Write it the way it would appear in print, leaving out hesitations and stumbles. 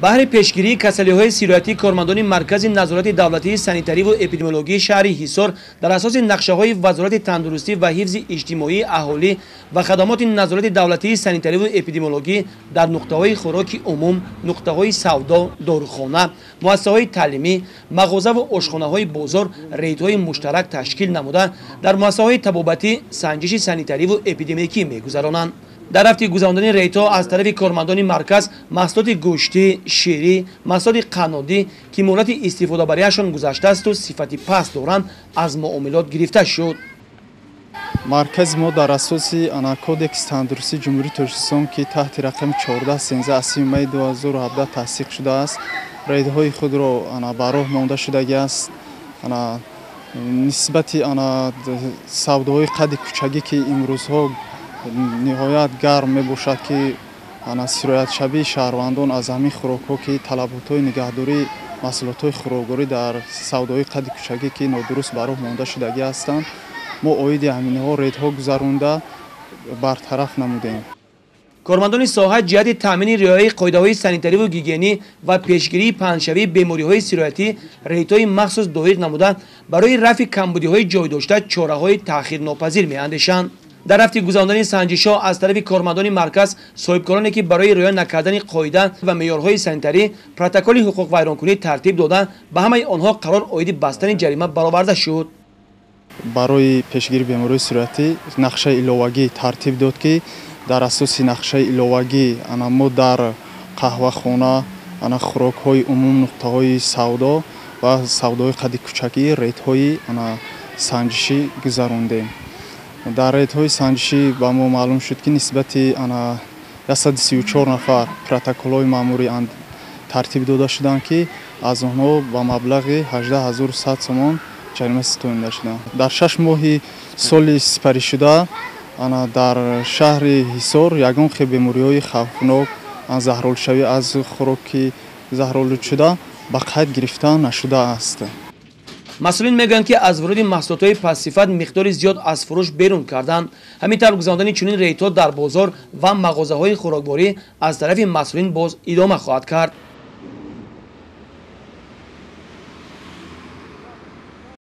بهر پیشگیری کسلی‌های سیرایتی کارمندان مرکز نظارت دولتی سانیتری و اپیدمیولوژی شهر حصار در اساس نقشه‌های وزارت تندرستی و حفظ اجتماعی اهالی و خدمات نظارت دولتی سانیتری و اپیدمیولوژی در نقطه‌های خوراک عموم، نقطه‌های سودا، داروخانه، مؤسسه‌های تعلیمی، مغازه و آشخانه‌های بازار ریدهای مشترک تشکیل نموده در مؤسسه‌های طبابتی سنجش سانیتری و اپیدمیولوژی می‌گذرانند. در رفت گذراندن ریت‌ها از طرف کارمندان مرکز محصولات گوشتی، شیری، محصولات قنادی که مهلت استفاده برایشان گذشته است و صفت پست دارند از معاملات گرفته شد. مرکز ما در اساس کودکس تندرستی جمهوری تاجیکستان که تحت رقم 1413 از می 2017 تصدیق شده است، ریدهای خود را براه مانده شده است. نسبت سوداهای قد کوچکی که امروزها نهایت گرم می باشد که سرایت شبی شهروندان از همین خوراک‌ها که طلبات‌های نگهداری محصولات‌های خوراک‌باری در سودای قد کوچکی که نادرست براه مانده شدگی هستند، ما عاید همین‌ها ریدها گذرانده برطرف نمودیم. کارمندان ساحه جهت تامین رعایت قاعده‌های سانیتری و گیگینی و پیشگیری پنجشنبه بیماری‌های سیرایتی ریت‌های مخصوص دقیق نموده برای رفع کمبودی‌های جای داشته چاره‌های تأخیرناپذیر می‌اندیشند. در رفت گذراندن سنجش‌ها از طرف کارمندان مرکز صاحبکارانی که برای رعایت نکردن قاعده و معیارهای سانیتری پروتکل حقوق ویرانکنی ترتیب دادند به همه آنها قرار عاید بستن جریمه برآورده شد. برای پیشگیری بیماری‌های سیرایتی نقشه الهوایی ترتیب داد که در اساس نقشه الهوایی ما در قهوه‌خانه، خوراک‌های عموم، نقطه‌های سودا و سودای قد کوچکی ریت‌های سنجشی گذراندیم. در ریت‌های سنجشی با ما معلوم شد که نسبت 134 نفر پروتکل‌های ماموری ترتیب داده شدند که از آنها با مبلغ 18100 سوم جریمه ستانده شدند. در 6 ماه سال سپری شده در شهر حصار یگان بیماری‌های خوفناک زهرالودشوی از خوراک زهرآلود شده به قید گرفته نشده است. مسئولین میگویند که از ورود محصولات پس‌صفت مقدار زیاد از فروش بیرون کردند. همینطور گذراندن چنین ریت‌ها در بازار و مغازه‌های خوراکباری از طرف مسئولین باز ادامه خواهد کرد.